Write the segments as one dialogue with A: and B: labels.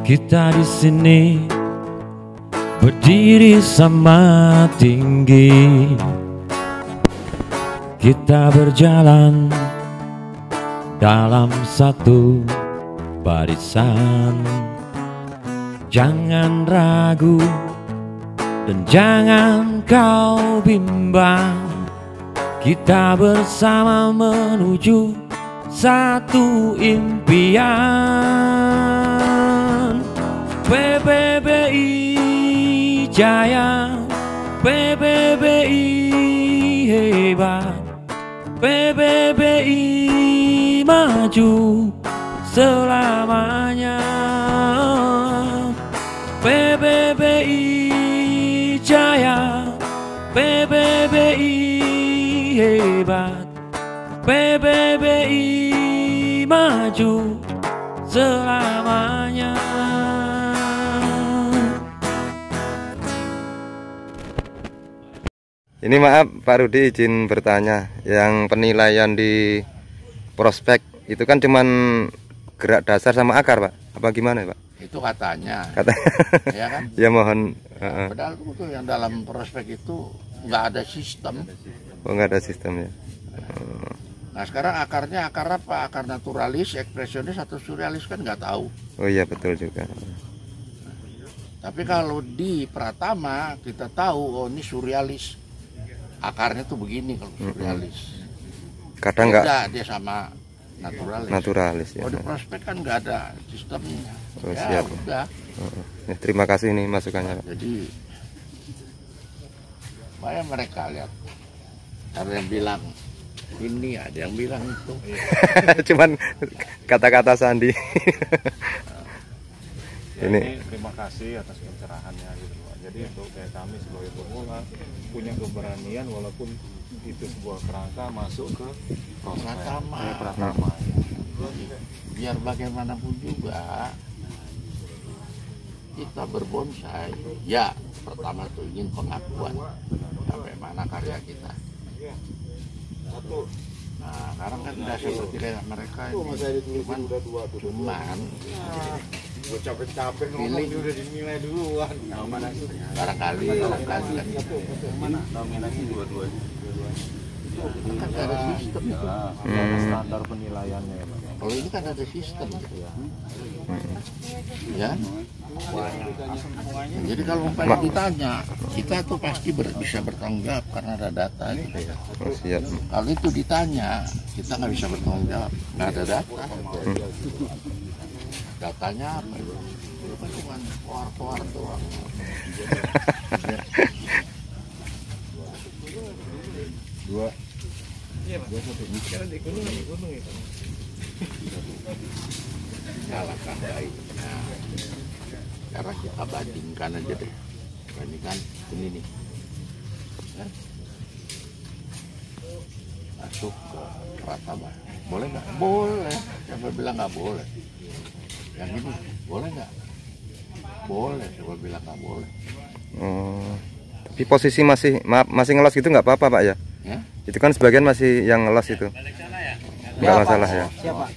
A: Kita di sini berdiri sama tinggi, kita berjalan dalam satu barisan. Jangan ragu dan jangan kau bimbang, kita bersama menuju satu impian. PBBI jaya, PBBI hebat, PBBI maju selamanya. PBBI jaya, PBBI hebat, PBBI maju selamanya.
B: Ini maaf Pak Rudi, izin bertanya, yang penilaian di prospek itu kan cuman gerak dasar sama akar Pak, apa gimana Pak?
C: Itu katanya. Ya kan?
B: Ya mohon.
C: Padahal itu yang dalam prospek itu nggak ada sistem.
B: Oh, nggak ada sistem ya.
C: Nah sekarang akarnya akar apa? Akar naturalis, ekspresionis atau surrealis kan nggak tahu.
B: Oh iya betul juga.
C: Tapi kalau di Pratama kita tahu, oh ini surrealis. Akarnya tuh begini kalau surrealis.
B: Kadang nggak.
C: Dia sama naturalis.
B: Naturalis ya.
C: Oh di prospek kan nggak ada sistemnya.
B: Oh,
C: ya
B: siap.
C: udah.
B: Ya, terima kasih nih masukannya Pak.
C: Jadi banyak mereka lihat. Ada yang bilang ini, ada yang bilang itu.
B: Cuman kata-kata sandi.
D: Ya,
B: ini
D: terima kasih atas pencerahannya gitu Pak. Jadi untuk kayak kami sebagai pemula punya keberanian walaupun itu sebuah kerangka masuk ke
C: Pratama.
D: Pratama.
C: Biar bagaimanapun juga kita berbonsai, ya pertama tuh ingin pengakuan sampai mana karya kita. Nah sekarang kan tidak seperti kayak mereka ini, cuman
D: Gue capek-capek ngomong udah dinilai duluan.
C: barangkali kan
D: Nominasi dua-dua.
C: kan ada sistem itu.
D: Standar penilaiannya ya Pak.
C: Kalau ini kan ada sistem gitu ya. Jadi kalau umpamanya ditanya, kita tuh pasti bisa bertanggung jawab karena ada data gitu ya.
B: oh, siap.
C: Kalau itu ditanya, kita nggak bisa bertanggung jawab, nggak ada data. Datanya apa itu? Itu kan cuma keluar doang.
D: Dua satu.
C: Alangkah baik. Nah, sekarang kita bandingkan aja deh. Bandingkan ini nih. Ya. Masuk ke Pratama. Boleh nggak? Boleh. Siapa bilang nggak boleh? Yang ini boleh nggak? Boleh. Siapa bilang nggak boleh?
B: Oh, tapi posisi masih ngelos gitu nggak apa-apa Pak ya?
C: Ya?
B: Itu kan sebagian masih yang ngelos itu. Nggak masalah ya.
C: Siapa?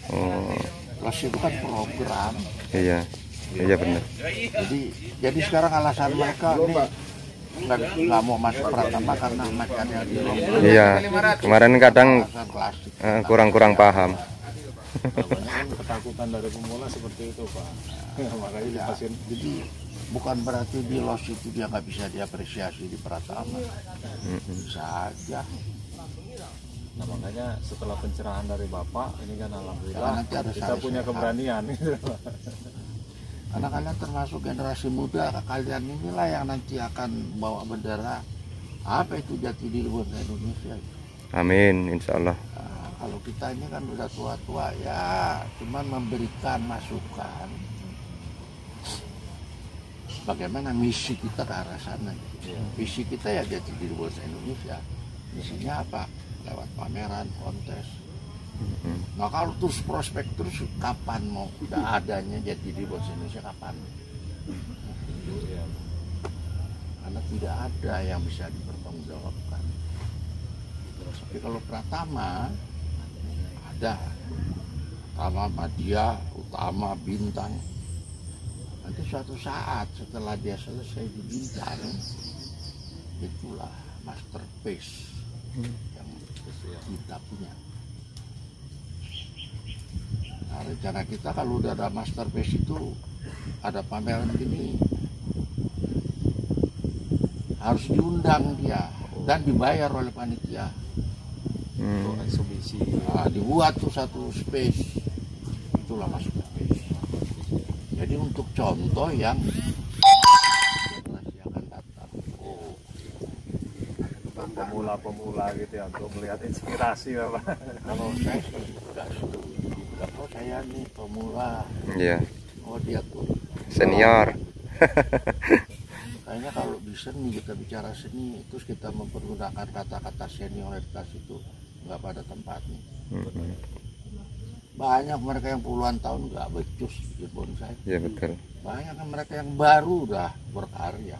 B: Oh,
C: Los itu kan program.
B: iya. Iya benar.
C: Jadi sekarang alasan mereka ini nggak mau masuk Pratama karena masih ada yang di Lombok.
B: Iya. Kemarin kadang
C: Alasan klasik.
B: kurang paham.
D: Banyak kan ketakutan dari pemula seperti itu Pak. Makanya di pasien.
C: Jadi bukan berarti di Los itu dia nggak bisa diapresiasi di Pratama. Bisa aja.
D: Nah makanya setelah pencerahan dari Bapak ini kan alhamdulillah
C: nanti ada
D: kita punya keberanian.
C: Karena kalian termasuk generasi muda, kalian inilah yang nanti akan bawa bendera apa itu jati diri bangsa Indonesia.
B: Amin, insya Allah.
C: Nah, kalau kita ini kan udah tua-tua ya, cuman memberikan masukan bagaimana misi kita ke arah sana. Visi kita ya jati diri bangsa Indonesia. Misinya apa? Lewat pameran, kontes. Nah kalau terus prospek terus, kapan mau udah adanya jati diri bangsa Indonesia kapan? Karena tidak ada yang bisa dipertanggungjawabkan. Tapi kalau Pratama ada, Pratama, Madya, Utama, Bintang, Nanti suatu saat setelah dia selesai di Bintang, itulah masterpiece yang kita punya. Nah, rencana kita kalau udah ada masterpiece itu, ada pameran gini, harus diundang dia dan dibayar oleh panitia.
D: Untuk eksibisi.
C: Nah, dibuat tuh satu space, itulah masterpiece. Jadi untuk contoh yang generasi akan datang. Oh,
D: Pemula-pemula gitu ya, untuk melihat inspirasi Bapak.
C: kalau saya sudah setuju. Oh, saya nih pemula.
B: Iya.
C: Oh, dia tuh
B: Senior.
C: kayaknya kalau di seni, kita bicara seni, terus kita mempergunakan kata-kata senioritas itu nggak pada tempatnya. Banyak mereka yang puluhan tahun nggak becus bikin bonsai.
B: Iya betul.
C: Banyak mereka yang baru udah berkarya.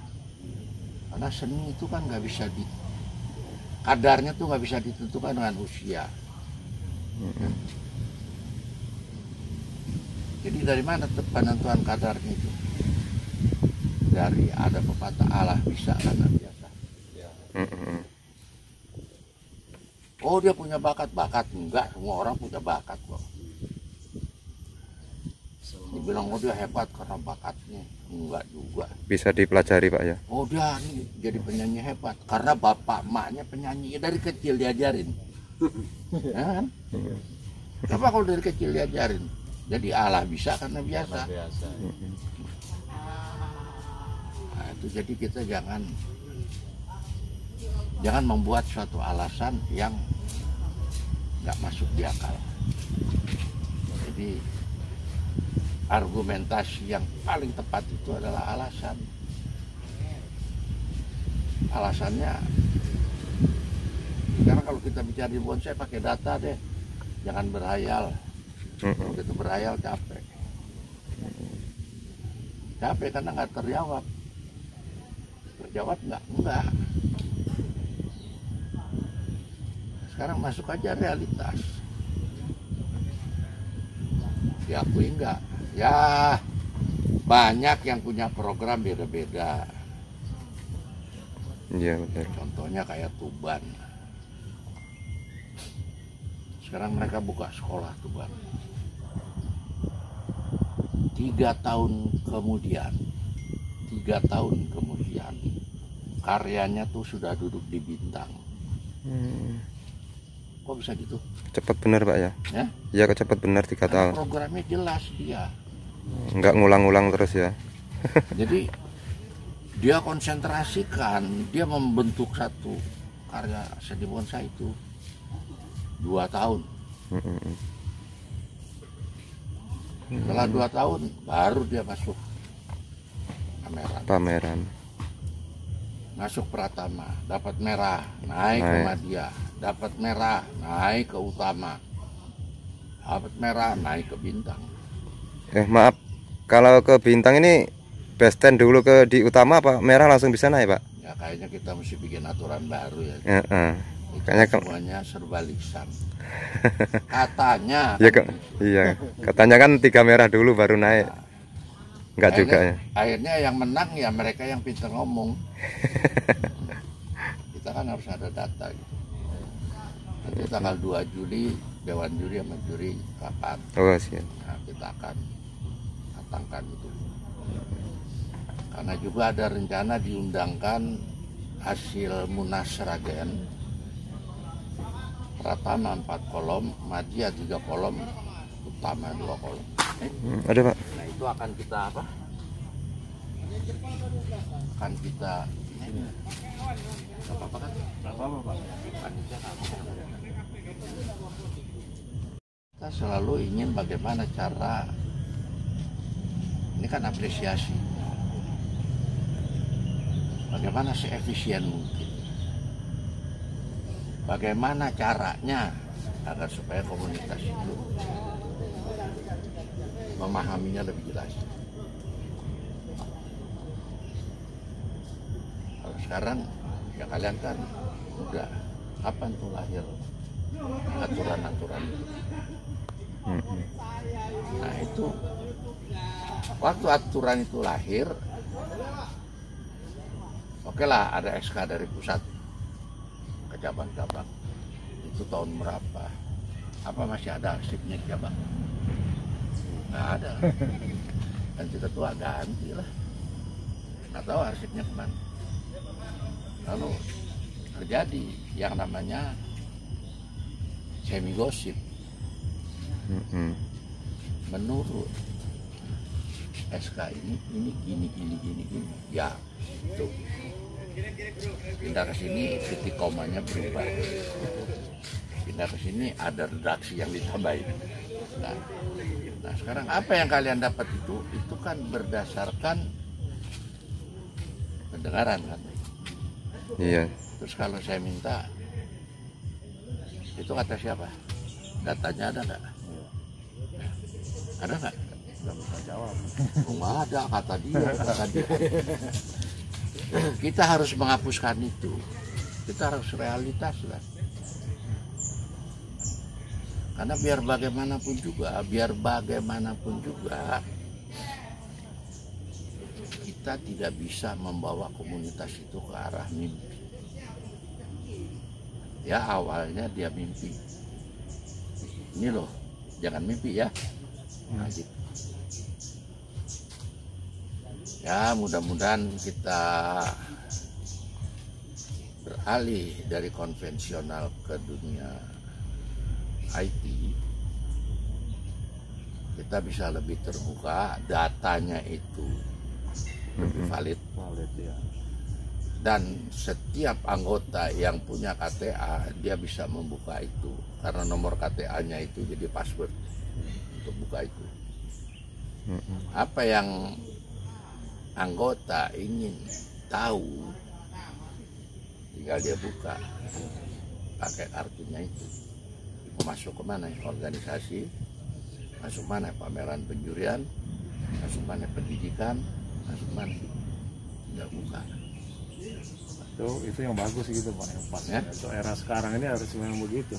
C: Karena seni itu kan nggak bisa kadarnya tuh nggak bisa ditentukan dengan usia. Jadi dari mana penentuan kadarnya itu? Dari ada pepatah Allah bisa karena biasa. Oh, dia punya bakat enggak, semua orang punya bakat kok. Dibilang oh dia hebat karena bakatnya, enggak juga.
B: Bisa dipelajari Pak ya.
C: Oh, dia nih jadi penyanyi hebat karena bapak emaknya penyanyi, dari kecil diajarin. Ya kan? Coba kalau dari kecil diajarin, jadi Allah bisa karena biasa. Nah, itu jadi kita jangan membuat suatu alasan yang nggak masuk di akal. Jadi argumentasi yang paling tepat itu adalah alasan. Alasannya, karena kalau kita bicara di bonsai pakai data deh, jangan berhayal. Kalau kita berhayal capek. Capek karena nggak terjawab. Terjawab enggak. Sekarang masuk aja realitas. Diakui enggak? Ya, banyak yang punya program beda-beda.
B: Iya betul.
C: Contohnya kayak Tuban. Sekarang mereka buka sekolah Tuban. 3 tahun kemudian, karyanya tuh sudah duduk di Bintang. Kok bisa gitu?
B: Cepat benar Pak ya? Iya kok cepat benar 3 tahun.
C: Programnya jelas dia.
B: Nggak ngulang-ngulang terus ya.
C: Jadi dia konsentrasikan, dia membentuk satu karya seni bonsai itu 2 tahun. Setelah 2 tahun baru dia masuk pameran. Masuk Pratama, dapat merah, naik ke Madya, dapat merah, naik ke Utama, dapat merah, naik ke Bintang.
B: Maaf, kalau ke Bintang ini best stand dulu di Utama apa merah langsung bisa naik Pak?
C: Ya kayaknya kita mesti bikin aturan baru ya.
B: Kayaknya
C: semuanya serba lisan. Katanya.
B: Iya, katanya kan 3 merah dulu baru naik. Enggak juga ya.
C: Akhirnya yang menang ya mereka yang pintar ngomong. Kita kan harus ada data gitu. Nanti tanggal 2 Juli Dewan Juri sama juri rapat.
B: Oh siap.
C: Nah, kita akan matangkan itu. Karena juga ada rencana diundangkan hasil Munas Ragen. Pratama 4 kolom, Madya 3 kolom, Utama 2 kolom.
B: Ada Pak.
C: Nah itu akan kita apa? Akan kita ini. Apa-apa kan? Apa-apa Pak. Kita selalu ingin bagaimana cara, ini kan apresiasi. Bagaimana seefisien mungkin. Bagaimana caranya agar supaya komunitas itu memahaminya lebih jelas. Kalau sekarang ya kalian kan udah kapan tuh lahir aturan-aturan itu. Nah itu waktu aturan itu lahir, oke lah ada SK dari pusat ke cabang-cabang. Itu tahun berapa? Apa masih ada arsipnya di cabang? Nggak ada. Dan kita tua ganti lah. Nggak tahu arsipnya kemana. Lalu terjadi yang namanya semi gosip. Menurut SK ini gini. Ya, itu. Pindah ke sini titik komanya berubah. Pindah ke sini ada redaksi yang ditambahin. Nah, sekarang apa yang kalian dapat itu kan berdasarkan pendengaran kan.
B: Iya.
C: Terus kalau saya minta, itu kata siapa? Datanya ada nggak? Ada nggak?
D: Nggak bisa jawab.
C: Nggak ada, kata dia. Kita harus menghapuskan itu. Kita harus realitas lah. Karena biar bagaimanapun juga, kita tidak bisa membawa komunitas itu ke arah mimpi. Ya awalnya dia mimpi. Ini loh, jangan mimpi ya. Nah, gitu. Ya mudah-mudahan kita beralih dari konvensional ke dunia IT. Kita bisa lebih terbuka, datanya itu lebih valid.
D: Ya.
C: Dan setiap anggota yang punya KTA dia bisa membuka itu karena nomor KTA-nya itu jadi password untuk buka itu. Apa yang anggota ingin tahu tinggal dia buka pakai kartunya itu. Masuk ke mana organisasi, masuk mana pameran penjurian, masuk mana pendidikan, masuk mana tinggal buka.
D: Itu yang bagus gitu Pak, yang pas ya? Itu era sekarang ini harus memang begitu.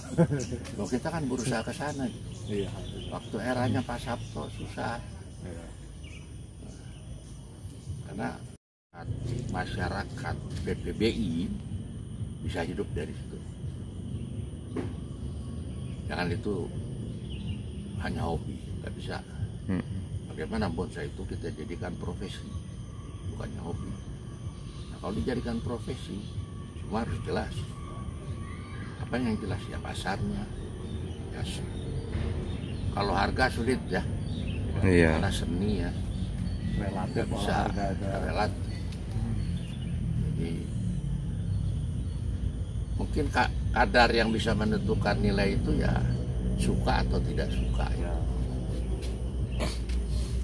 C: Loh, kita kan berusaha ke sana gitu.
D: Iya.
C: Waktu eranya Pak Sabto susah.
D: Iya.
C: Karena masyarakat PPBI bisa hidup dari situ. Jangan itu hanya hobi, nggak bisa. Bagaimana bonsai itu kita jadikan profesi, bukannya hobi. Nah, kalau dijadikan profesi, semua harus jelas. Apa yang jelas ya pasarnya. Ya, kalau harga sulit ya,
B: Iya.
C: karena seni ya.
D: Relatif
C: Bisa relatif. Jadi mungkin kadar yang bisa menentukan nilai itu ya suka atau tidak suka ya.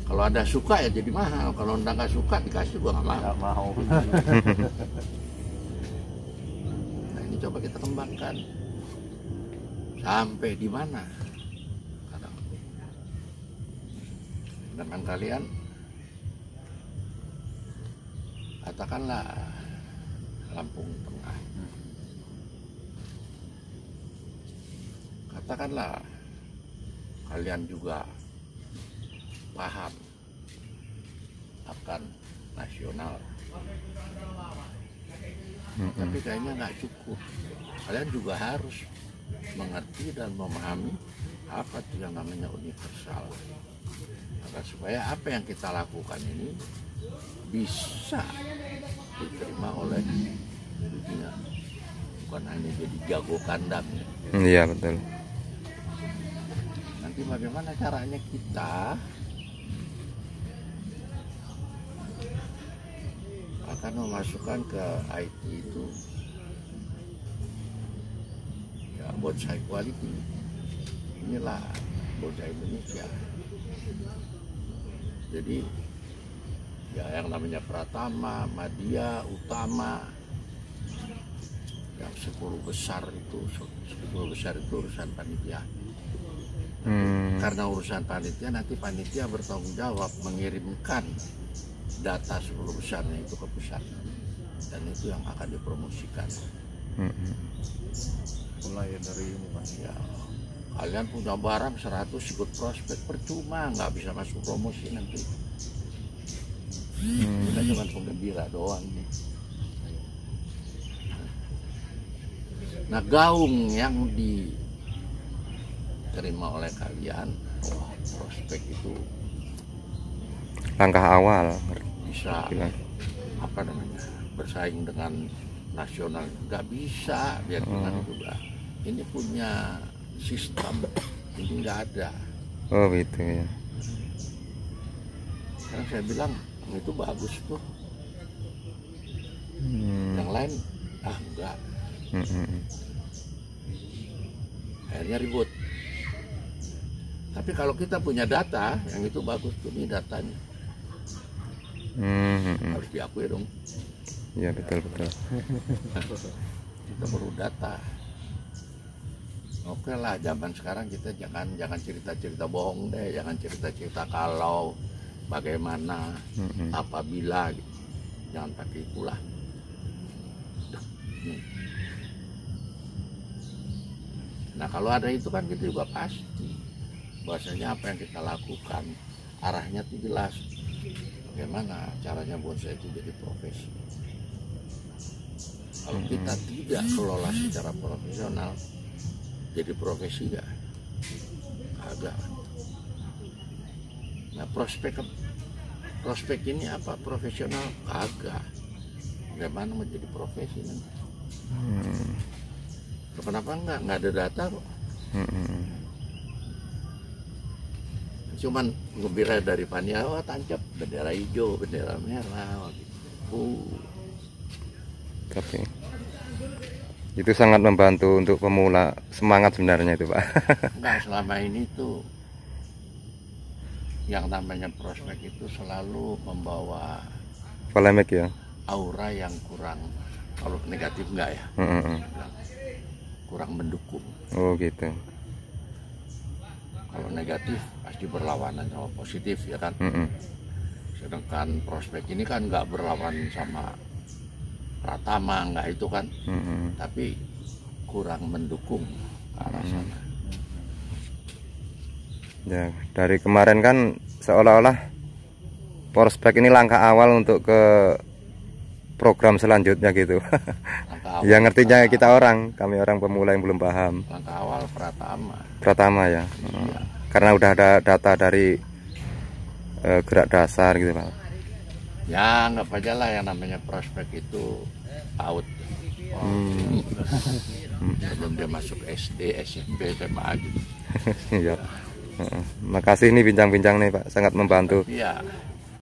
C: Kalau ada suka ya jadi mahal, kalau nggak suka dikasih gua nggak mau. Nah ini coba kita kembangkan sampai di mana. Dengan kalian katakanlah Lampung Tengah, katakanlah kalian juga paham akan nasional, tapi kayaknya nggak cukup. Kalian juga harus mengerti dan memahami apa itu yang namanya universal, agar supaya apa yang kita lakukan ini bisa diterima oleh dunia, bukan hanya jadi jago kandang.
B: Iya betul.
C: Nanti bagaimana caranya kita akan memasukkan ke IT itu ya bonsai quality. Inilah bonsai Indonesia. Jadi ya yang namanya Pratama, Madya, Utama, yang 10 besar itu urusan panitia. Karena urusan panitia, nanti panitia bertanggung jawab mengirimkan data 10 besarnya itu ke pusat, dan itu yang akan dipromosikan.
D: Mulai dari
C: ya, kalian punya barang 100 ikut prospek percuma, nggak bisa masuk promosi nanti. Kita cuma penggembira doang nih. Nah, gaung yang diterima oleh kalian, wah, prospek itu
B: Langkah awal.
C: bisa apa namanya, bersaing dengan nasional. Nggak bisa, biar gimana juga. Ini punya sistem, ini nggak ada.
B: Oh gitu ya.
C: Karena saya bilang itu bagus tuh. Yang lain enggak. Akhirnya ribut. Tapi kalau kita punya data, yang itu bagus tuh, ini datanya. Harus diakui dong.
B: Iya betul.
C: Kita perlu data. Oke lah, zaman sekarang kita jangan cerita-cerita bohong deh, jangan cerita-cerita kalau, bagaimana, apabila, gitu. Jangan pakai itulah. Nah, kalau ada itu kan kita juga pasti bahwasanya apa yang kita lakukan arahnya itu jelas. Bagaimana caranya bonsai itu jadi profesi. Kalau kita tidak kelola secara profesional, jadi profesi nggak? Agak. Nah, prospek ini apa? Profesional? Agak. Bagaimana menjadi profesi nanti? Kenapa nggak ada data kok? Cuman ngebira dari Pania, oh tancap bendera hijau, bendera merah, gitu.
B: Tapi itu sangat membantu untuk pemula, semangat sebenarnya itu Pak.
C: Enggak, selama ini tuh yang namanya prospek itu selalu membawa
B: Polemik ya.
C: aura yang kurang, kalau negatif enggak ya, kurang mendukung.
B: Oh gitu.
C: Kalau negatif pasti berlawanan sama positif ya kan. Sedangkan prospek ini kan nggak berlawan sama Pratama, nggak itu kan. Tapi kurang mendukung ke arah sana.
B: Ya, dari kemarin kan seolah-olah prospek ini langkah awal untuk ke program selanjutnya gitu. Yang ngertinya kita kami orang pemula yang belum paham.
C: Langkah awal
B: Pratama ya.
C: Iya.
B: Karena udah ada data dari gerak dasar gitu Pak.
C: Ya anggap aja lah yang namanya prospek itu PAUD. Sebelum dia masuk SD, SMP, SMA gitu.
B: Iya. Makasih nih bincang-bincang nih Pak, sangat membantu.
C: Iya.